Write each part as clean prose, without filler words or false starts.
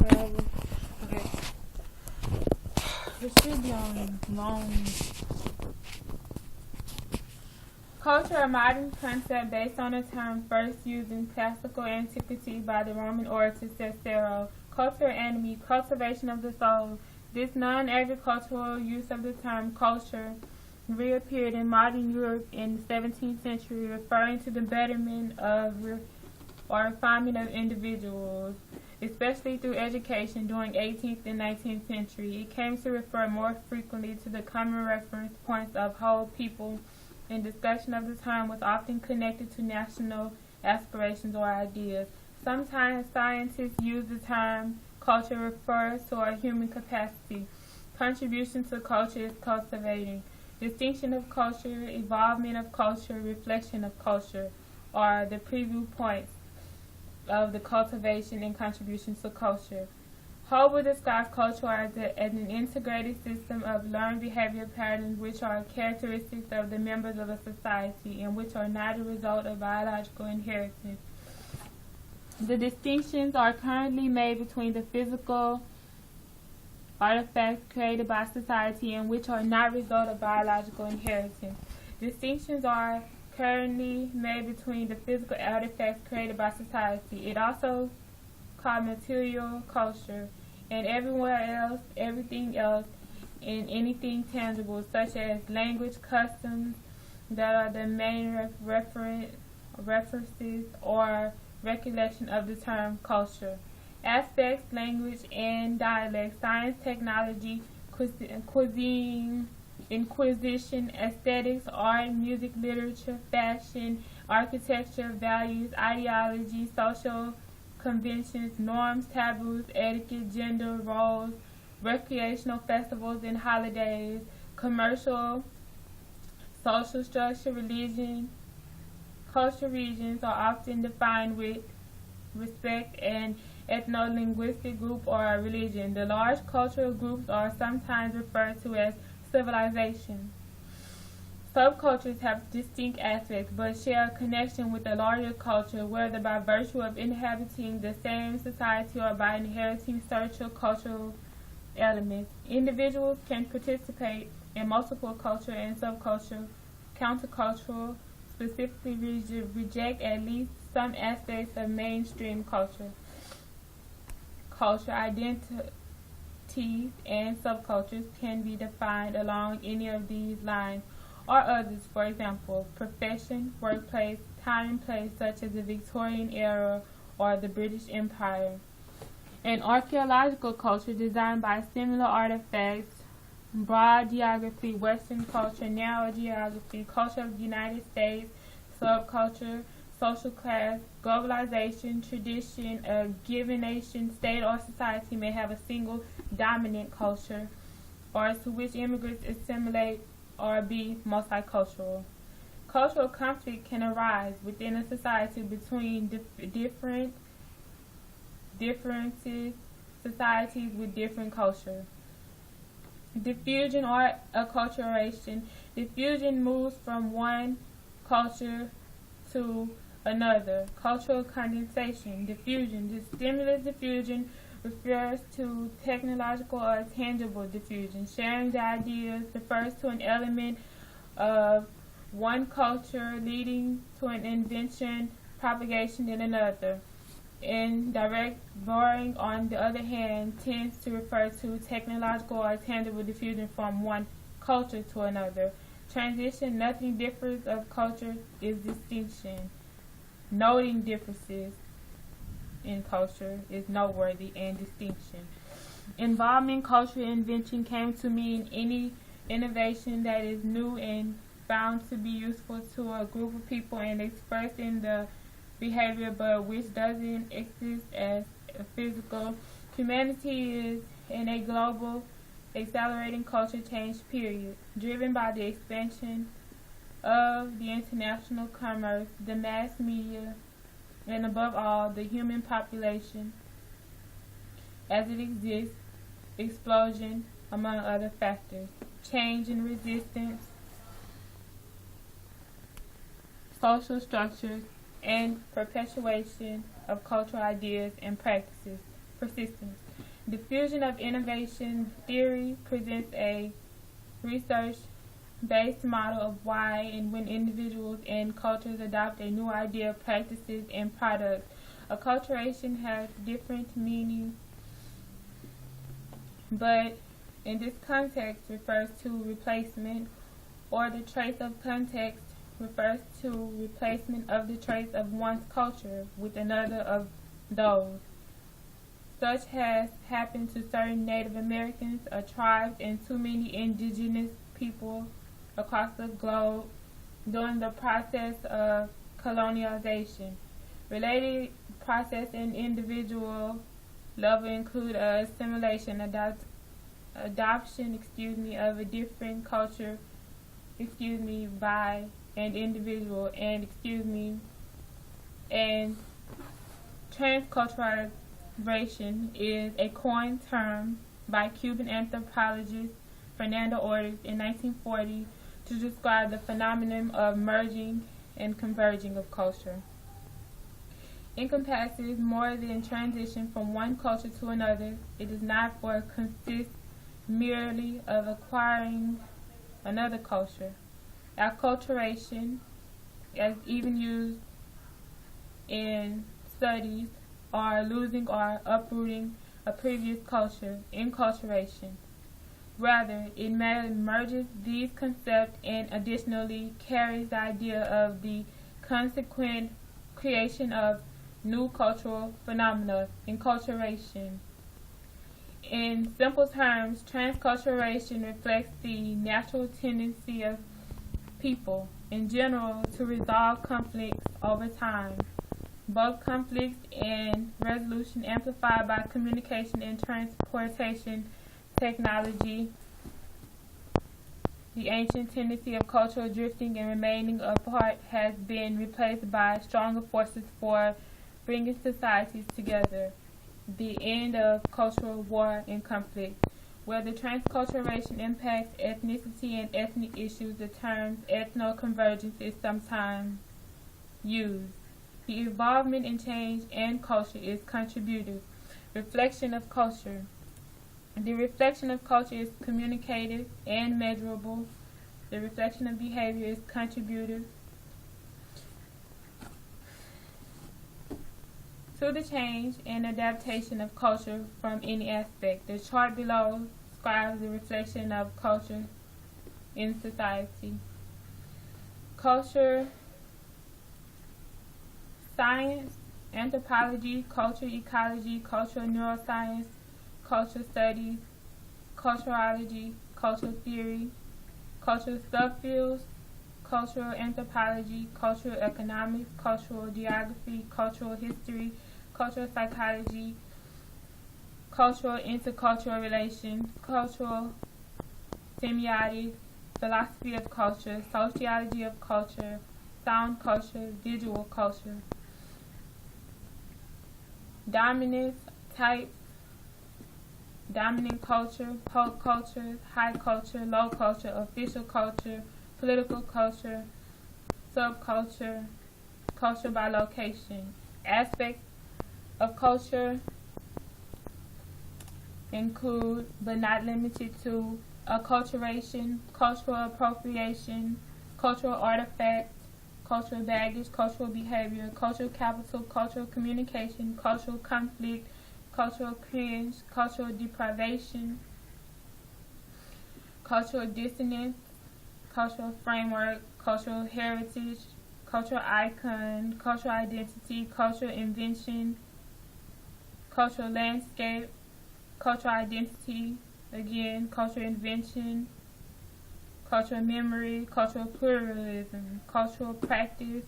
whatever. Okay. It should be on long. Culture, a modern concept based on a term first used in classical antiquity by the Roman orator Cicero. Culture, enemy, cultivation of the soul. This non-agricultural use of the term culture reappeared in modern Europe in the 17th century, referring to the betterment of or refinement of individuals, especially through education during 18th and 19th century. It came to refer more frequently to the common reference points of whole people, and discussion of the term was often connected to national aspirations or ideas. Sometimes scientists use the term culture refers to our human capacity. Contribution to culture is cultivating. Distinction of culture, evolvement of culture, reflection of culture are the preview points of the cultivation and contribution to culture. Holber describes culture as an integrated system of learned behavior patterns which are characteristics of the members of a society and which are not a result of biological inheritance. The distinctions are currently made between the physical artifacts created by society and which are not a result of biological inheritance. Distinctions are currently made between the physical artifacts created by society. It also called material culture, and everything else, and anything tangible, such as language, customs, that are the main references or recollection of the term culture. Aspects, language and dialect, science, technology, cuisine, inquisition, aesthetics, art, music, literature, fashion, architecture, values, ideology, social conventions, norms, taboos, etiquette, gender, roles, recreational festivals and holidays, commercial, social structure, religion. Cultural regions are often defined with respect and ethno-linguistic group or religion. The large cultural groups are sometimes referred to as civilizations. Subcultures have distinct aspects, but share a connection with the larger culture, whether by virtue of inhabiting the same society or by inheriting certain cultural elements. Individuals can participate in multiple culture and subculture, countercultural, specifically reject at least some aspects of mainstream culture. Culture identities and subcultures can be defined along any of these lines or others, for example, profession, workplace, time and place, such as the Victorian era or the British Empire. An archaeological culture designed by similar artifacts, broad geography, Western culture, narrow geography, culture of the United States, subculture, social class, globalization, tradition, a given nation, state, or society may have a single dominant culture, or to which immigrants assimilate or be multicultural. Cultural conflict can arise within a society between differences, societies with different culture. Diffusion or acculturation. Diffusion moves from one culture to another. Cultural condensation. Diffusion. The stimulus diffusion refers to technological or tangible diffusion. Sharing the ideas refers to an element of one culture leading to an invention, propagation in another. Indirect borrowing, on the other hand, tends to refer to technological or tangible diffusion from one culture to another. Transition, nothing differs of culture is distinction. Noting differences in culture is noteworthy and distinction. Involvement, cultural invention came to mean any innovation that is new and found to be useful to a group of people and expressed in the behavior but which doesn't exist as a physical. Humanity is in a global, accelerating culture change period, driven by the expansion of the international commerce, the mass media, and above all, the human population as it exists, explosion, among other factors. Change and resistance, social structures, and perpetuation of cultural ideas and practices. persistence. Diffusion of innovation theory presents a research-based model of why and when individuals and cultures adopt a new idea, practices, and products. Acculturation has different meanings, but in this context refers to replacement, or the trace of context refers to replacement of the trace of one's culture with another of those. Such has happened to certain Native Americans, tribes, and too many indigenous people across the globe during the process of colonialization. Related process and individual level include assimilation, adoption, of a different culture, by an individual, and transculturalization is a coined term by Cuban anthropologist Fernando Ortiz in 1940 to describe the phenomenon of merging and converging of culture. Encompasses more than transition from one culture to another. It does not consist merely of acquiring another culture. Acculturation, as even used in studies, are losing or uprooting a previous culture, enculturation. Rather, it merges these concepts and additionally carries the idea of the consequent creation of new cultural phenomena, enculturation. In simple terms, transculturation reflects the natural tendency of people in general to resolve conflicts over time. Both conflicts and resolution amplified by communication and transportation technology. The ancient tendency of cultural drifting and remaining apart has been replaced by stronger forces for bringing societies together. The end of cultural war and conflict. Where the transculturation impacts ethnicity and ethnic issues, the term ethno-convergence is sometimes used. The involvement in change and culture is contributive. Reflection of culture. The reflection of culture is communicative and measurable. The reflection of behavior is contributive to the change and adaptation of culture from any aspect. The chart below describes the reflection of culture in society. Culture science, anthropology, culture ecology, cultural neuroscience, culture studies, culturology, cultural theory, cultural subfields, cultural anthropology, cultural economics, cultural geography, cultural history, cultural psychology, cultural intercultural relations, cultural semiotics, philosophy of culture, sociology of culture, sound culture, visual culture. Dominance types: dominant culture, folk culture, high culture, low culture, official culture, political culture, subculture, culture by location. Aspects of culture include, but not limited to, acculturation, cultural appropriation, cultural artifacts, cultural baggage, cultural behavior, cultural capital, cultural communication, cultural conflict, cultural cringe, cultural deprivation, cultural dissonance, cultural framework, cultural heritage, cultural icon, cultural identity, cultural invention, cultural landscape, cultural identity, again, cultural invention, cultural memory, cultural pluralism, cultural practice,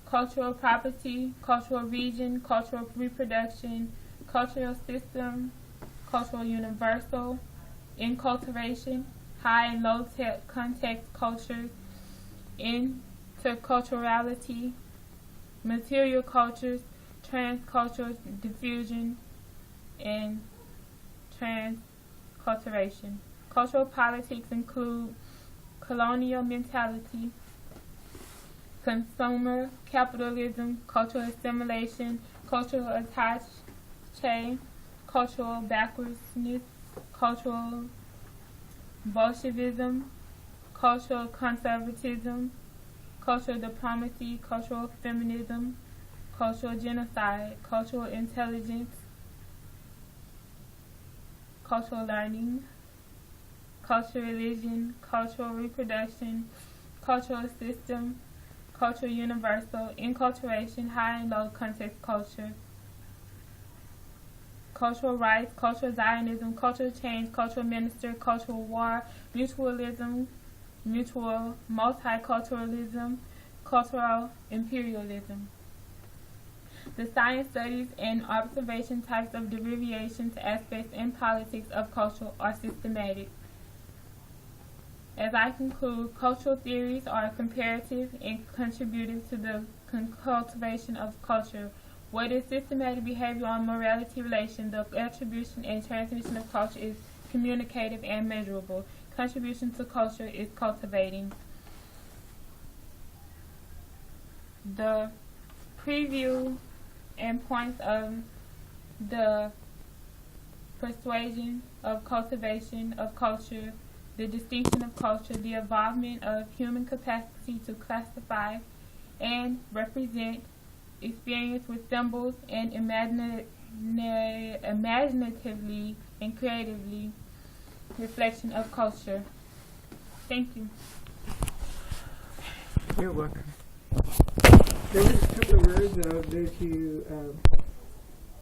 cultural property, cultural region, cultural reproduction, cultural system, cultural universal, enculturation, high and low context cultures, interculturality, material cultures, transcultural diffusion, and transculturation. Cultural politics include colonial mentality, consumer capitalism, cultural assimilation, cultural attaché, cultural backwardsness, cultural Bolshevism, cultural conservatism, cultural diplomacy, cultural feminism, cultural genocide, cultural intelligence, cultural learning, cultural religion, cultural reproduction, cultural system, cultural universal, enculturation, high and low context culture, cultural rights, cultural Zionism, cultural change, cultural minister, cultural war, mutualism, mutual multiculturalism, cultural imperialism. The science studies and observation types of derivations, aspects, and politics of culture are systematic. As I conclude, cultural theories are comparative and contributive to the cultivation of culture. What is systematic behavioral morality relation? The attribution and transmission of culture is communicative and measurable. Contribution to culture is cultivating. The preview and points of the persuasion of cultivation of culture, the distinction of culture, the involvement of human capacity to classify and represent experience with symbols and imaginatively and creatively reflection of culture. Thank you. You're welcome. There was a couple of words that you